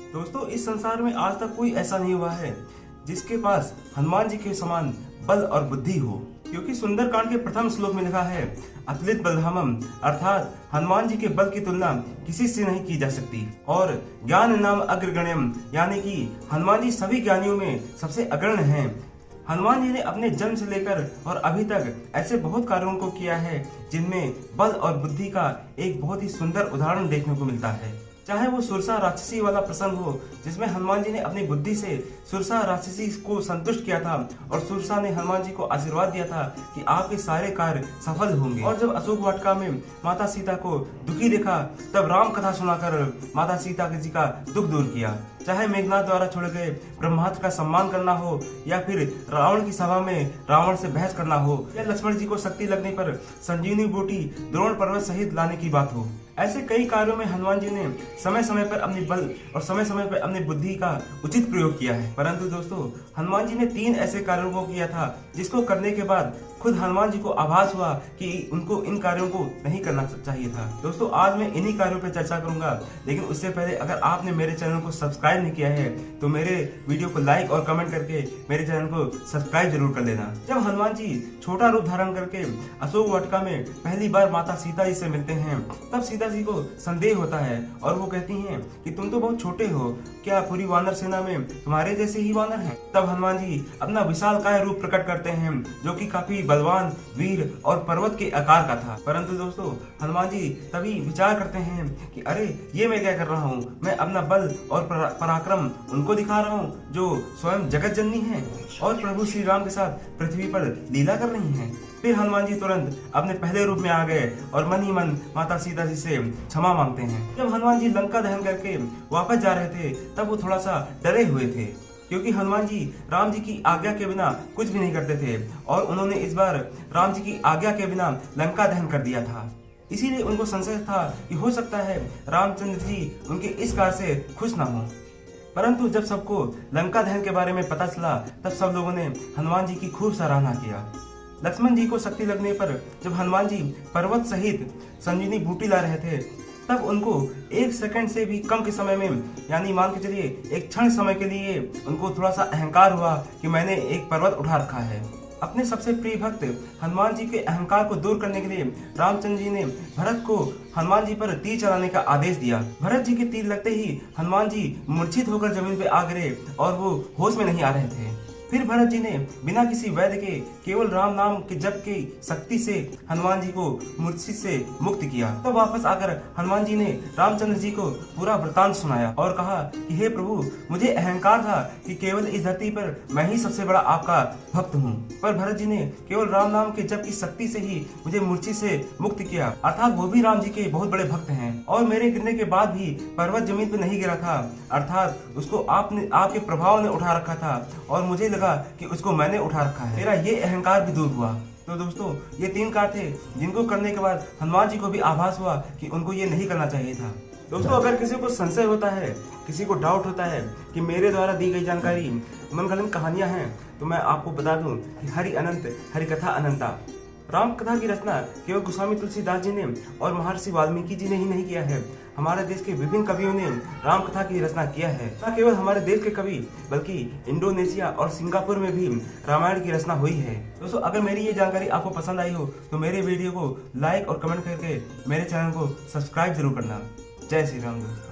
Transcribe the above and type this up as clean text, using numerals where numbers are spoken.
दोस्तों, इस संसार में आज तक कोई ऐसा नहीं हुआ है जिसके पास हनुमान जी के समान बल और बुद्धि हो, क्योंकि सुंदरकांड के प्रथम श्लोक में लिखा है अतुलित बलधामम, अर्थात हनुमान जी के बल की तुलना किसी से नहीं की जा सकती। और ज्ञान नाम अग्रगण्यम, यानी कि हनुमान जी सभी ज्ञानियों में सबसे अग्रणी हैं। हनुमान जी ने अपने जन्म से लेकर और अभी तक ऐसे बहुत कार्यों को किया है जिनमें बल और बुद्धि का एक बहुत ही सुंदर उदाहरण देखने को मिलता है। चाहे वो सुरसा राक्षसी वाला प्रसंग हो, जिसमें हनुमान जी ने अपनी बुद्धि से सुरसा राक्षसी को संतुष्ट किया था और सुरसा ने हनुमान जी को आशीर्वाद दिया था कि आपके सारे कार्य सफल होंगे। और जब अशोक वाटिका में माता सीता को दुखी देखा, तब राम कथा सुनाकर माता सीता जी का दुख दूर किया। चाहे मेघनाथ द्वारा छोड़े गए ब्रह्मास्त्र का सम्मान करना हो, या फिर रावण की सभा में रावण से बहस करना हो, या लक्ष्मण जी को शक्ति लगने पर संजीवनी बूटी द्रोण पर्वत सहित लाने की बात हो, ऐसे कई कार्यों में हनुमान जी ने समय समय पर अपनी बल और समय समय पर अपनी बुद्धि का उचित प्रयोग किया है। परंतु दोस्तों, हनुमान जी ने 3 ऐसे कार्यों को किया था जिसको करने के बाद खुद हनुमान जी को आभास हुआ कि उनको इन कार्यों को नहीं करना चाहिए था। दोस्तों, आज मैं इन्हीं कार्यों पर चर्चा करूंगा, लेकिन उससे पहले अगर आपने मेरे चैनल को सब्सक्राइब नहीं किया है तो मेरे वीडियो को लाइक और कमेंट करके मेरे चैनल को सब्सक्राइब जरूर कर लेना। जब हनुमान जी छोटा रूप धारण करके अशोक वाटिका में पहली बार माता सीता जी से मिलते हैं, तब सीता जी को संदेह होता है और वो कहती हैं कि तुम तो बहुत छोटे हो, क्या पूरी वानर सेना में तुम्हारे जैसे ही वानर हैं? तब हनुमान जी अपना विशालकाय रूप प्रकट करते हैं, जो कि काफी बलवान, वीर और पर्वत के आकार का था। परंतु दोस्तों, हनुमान जी तभी विचार करते हैं कि अरे ये मैं क्या कर रहा हूँ, मैं अपना बल और पराक्रम उनको दिखा रहा हूँ जो स्वयं जगत जननी है और प्रभु श्री राम के साथ पृथ्वी पर लीला कर रही हैं। फिर हनुमान जी तुरंत अपने पहले रूप में आ गए और मन ही मन माता सीता जी से क्षमा मांगते हैं। जब हनुमान जी लंका दहन करके वापस जा रहे थे, तब वो थोड़ा सा डरे हुए थे, क्योंकि हनुमान जी राम जी की आज्ञा के बिना कुछ भी नहीं करते थे और उन्होंने इस बार राम जी की आज्ञा के बिना लंका दहन कर दिया था। इसीलिए उनको संशय था कि हो सकता है रामचंद्र जी उनके इस कार्य से खुश ना हो। परंतु जब सबको लंका दहन के बारे में पता चला, तब सब लोगों ने हनुमान जी की खूब सराहना किया। लक्ष्मण जी को शक्ति लगने पर जब हनुमान जी पर्वत सहित संजीवनी बूटी ला रहे थे, तब उनको 1 सेकंड से भी कम के समय में, यानी मान के चलिए एक क्षण समय के लिए, उनको थोड़ा सा अहंकार हुआ कि मैंने एक पर्वत उठा रखा है। अपने सबसे प्रिय भक्त हनुमान जी के अहंकार को दूर करने के लिए रामचंद्र जी ने भरत को हनुमान जी पर तीर चलाने का आदेश दिया। भरत जी के तीर लगते ही हनुमान जी मूर्छित होकर जमीन पे आ गिरे और वो होश में नहीं आ रहे थे। फिर भरत जी ने बिना किसी वैद्य के केवल राम नाम के जप की शक्ति से हनुमान जी को मूर्छित से मुक्त किया। तब वापस आकर हनुमान जी ने रामचंद्र जी को पूरा वृतांत सुनाया और कहा कि हे प्रभु, मुझे अहंकार था कि केवल इस धरती पर मैं ही सबसे बड़ा आपका भक्त हूँ, पर भरत जी ने केवल राम नाम के जप की शक्ति से ही मुझे मूर्छित से मुक्त किया, अर्थात वो भी राम जी के बहुत बड़े भक्त हैं। और मेरे गिरने के बाद भी पर्वत जमीन पर नहीं गिरा था, अर्थात उसको आपके प्रभाव ने उठा रखा था और मुझे कि उसको मैंने उठा रखा है। मेरा ये अहंकार भी दूर हुआ। तो दोस्तों, ये 3 कार्य थे जिनको करने के बाद हनुमान जी को भी आभास हुआ कि उनको ये नहीं करना चाहिए था। दोस्तों, अगर किसी को संशय होता है, किसी को डाउट होता है कि मेरे द्वारा दी गई जानकारी मनगढ़ंत कहानियां हैं, तो मैं आपको बता दूं कि हरि अनंत, हरि कथा अनंता। राम कथा की रचना केवल गोस्वामी तुलसीदास जी ने और महर्षि वाल्मीकि जी ने ही नहीं किया है। हमारे देश के विभिन्न कवियों ने राम कथा की रचना किया है। न केवल हमारे देश के कवि, बल्कि इंडोनेशिया और सिंगापुर में भी रामायण की रचना हुई है। दोस्तों, अगर मेरी ये जानकारी आपको पसंद आई हो तो मेरे वीडियो को लाइक और कमेंट करके मेरे चैनल को सब्सक्राइब जरूर करना। जय श्री राम दोस्तों।